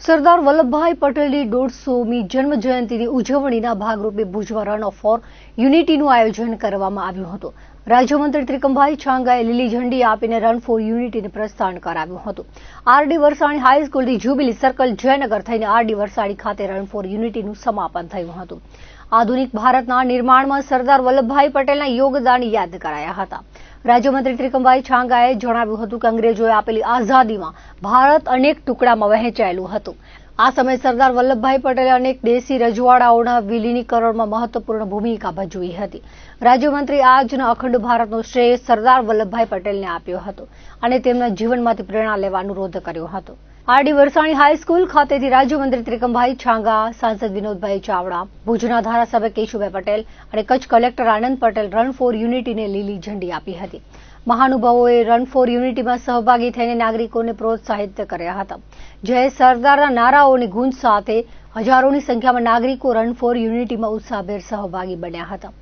સરદાર વલ્લભભાઈ પટેલની 150મી જન્મ જયંતિની ઉજવણીના ભાગરૂપે ભુજમાં રન ફોર યુનિટીનું આયોજન કરવામાં આવ્યું હતું. રાજ્યમંત્રી ત્રિકમભાઈ છાંગાએ લીલી ઝંડી આપીને રન ફોર યુનિટીને પ્રસ્થાન કરાવ્યું હતું. આર.ડી. વરસાણી હાઈસ્કૂલથી જ્યુબિલી સર્કલ જયનગર થઈને આર.ડી. વરસાણી ખાતે રન ફોર યુનિટીનું સમાપન થયું હતું. આધુનિક ભારતના નિર્માણમાં સરદાર વલ્લભભાઈ પટેલના યોગદાન યાદ કરાયા હતા. રાજ્યમંત્રી ત્રિકમભાઈ છાંગાએ જણાવ્યું હતું કે અંગ્રેજોએ આપેલી આઝાદીમાં ભારત અનેક ટુકડામાં વહેંચાયેલું હતું. આ સમયે સરદાર વલ્લભભાઈ પટેલે અનેક દેશી રજવાડાઓના વિલીનીકરણમાં મહત્વપૂર્ણ ભૂમિકા ભજવી હતી. રાજ્યમંત્રી આજના અખંડ ભારતનો શ્રેય સરદાર વલ્લભભાઈ પટેલને આપ્યો હતો અને તેમના જીવનમાંથી પ્રેરણા લેવા અનુરોધ કર્યો હતો. આર.ડી. વરસાણી હાઈસ્કૂલ ખાતેથી રાજ્યમંત્રી ત્રિકમભાઈ છાંગા, સાંસદ વિનોદભાઈ ચાવડા, ભુજના ધારાસભ્ય કેશુભાઈ પટેલ અને Kutch collector Anand Patel run for યુનિટીને લીલી ઝંડી આપી હતી. મહાનુભાવોએ રન ફોર યુનિટીમાં સહભાગી થઈને નાગરિકોને પ્રોત્સાહિત કર્યા હતા. જય સરદારના નારાઓની ગૂંજ સાથે હજારોની સંખ્યામાં નાગરિકો રન ફોર યુનિટીમાં ઉત્સાહભેર સહભાગી બન્યા હતા.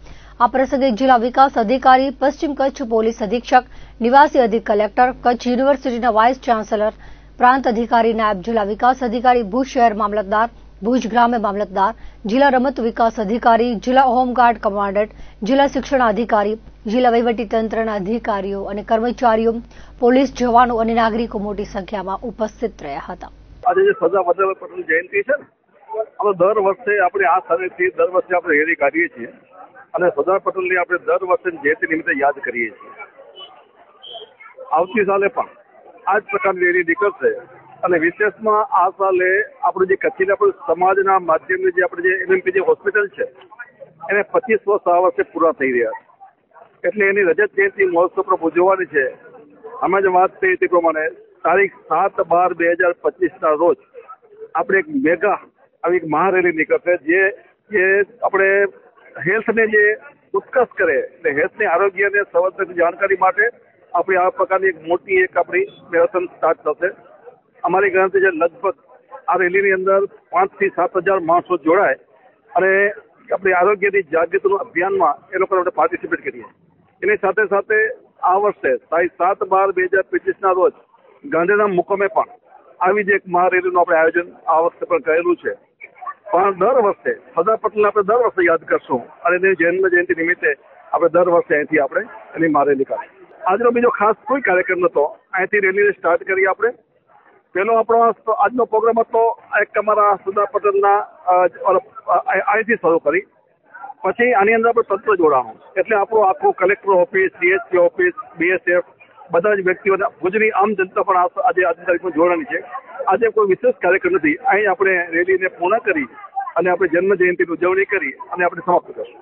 આ પ્રસંગે જિલ્લા વિકાસ અધિકારી, પશ્ચિમ કચ્છ પોલીસ અધિક્ષક, નિવાસી અધિક કલેક્ટર, કચ્છ યુનિવર્સિટીના વાઇસ ચાન્સેલર, પ્રાંત અધિકારી, નાયબ જિલ્લા વિકાસ અધિકારી, ભુજ શહેર મામલતદાર, ભુજ ગ્રામ્ય મામલતદાર, જિલ્લા રમત વિકાસ અધિકારી, જિલ્લા હોમગાર્ડ કમાન્ડન્ટ, જિલ્લા શિક્ષણ અધિકારી, જિલ્લા વહીવટીતંત્રના અધિકારીઓ અને કર્મચારીઓ, પોલીસ જવાનો અને નાગરિકો મોટી સંખ્યામાં ઉપસ્થિત રહ્યા હતા. આજે જે સરદાર વલ્લભભાઈ પટેલ જયંતિ છે ને, આપણે દર વર્ષે આપણે આ સ્થળેથી દર વર્ષે આપણે રેલી કાઢીએ છીએ અને સરદાર પટેલની આપણે દર વર્ષે જયંતિ નિમિત્તે યાદ કરીએ છીએ. આવતી સાલે પણ આ જ પ્રકારની રેલી નીકળશે અને વિશેષમાં આ સાલે આપણે જે કચ્છના સમાજના માધ્યમની જે આપણે જે એમએમપી જે હોસ્પિટલ છે એને 25 વર્ષ આ વર્ષે પૂરા થઈ રહ્યા છે. એટલે એની રજત જયંતિ મહોત્સવ પણ ઉજવવાની છે. અમે જે વાત થઈ તે પ્રમાણે તારીખ 7/12/2025ના રોજ આપણે એક મેગા આવી એક મહારેલી નીકળશે જે આપણે હેલ્થને જે ઉત્કર્ષ કરે એટલે હેલ્થને આરોગ્યને સંવર્ધનની જાણકારી માટે આપણે આ પ્રકારની એક મોટી એક આપણી મેરેથોન સ્ટાર્ટ થશે. અમારી ગણતરી છે લગભગ આ રેલીની અંદર 5,000 થી 7,000 માણસો જોડાય અને આપણી આરોગ્યની જાગૃતિનું અભિયાનમાં એ લોકો આપણે પાર્ટિસિપેટ કરીએ. એની સાથે સાથે આ વર્ષે તારીખ 7/12/2025ના રોજ ગાંધીધામ મુકામે પણ આવી જ એક મહારેલીનું આપણે આયોજન આ વખતે પણ કરેલું છે. પણ દર વર્ષે સરદાર પટેલને આપણે દર વર્ષે યાદ કરશું અને એની જન્મ જયંતિ નિમિત્તે આપણે દર વર્ષે અહીંથી આપણે એની મહારેલી કાઢીશું. આજનો બીજો ખાસ કોઈ કાર્યક્રમ નહોતો. અહીંથી રેલીને સ્ટાર્ટ કરી આપણે. પહેલો આપણો આજનો પ્રોગ્રામ હતો એક અમારા સરદાર પટેલના અહીંથી શરૂ કરી. પછી આની અંદર આપણે તંત્ર જોડાણું એટલે આપણું આખું collector office, DSP office, BSF બધા જ વ્યક્તિઓને ભુજની આમ જનતા પણ આજે આજની તારીખમાં જોડાણી છે. આજે કોઈ વિશેષ કાર્યક્રમ નથી. અહીં આપણે રેલીને પૂર્ણ કરી અને આપણે જન્મ જયંતિની ઉજવણી કરી અને આપણે સમાપ્ત કરશું.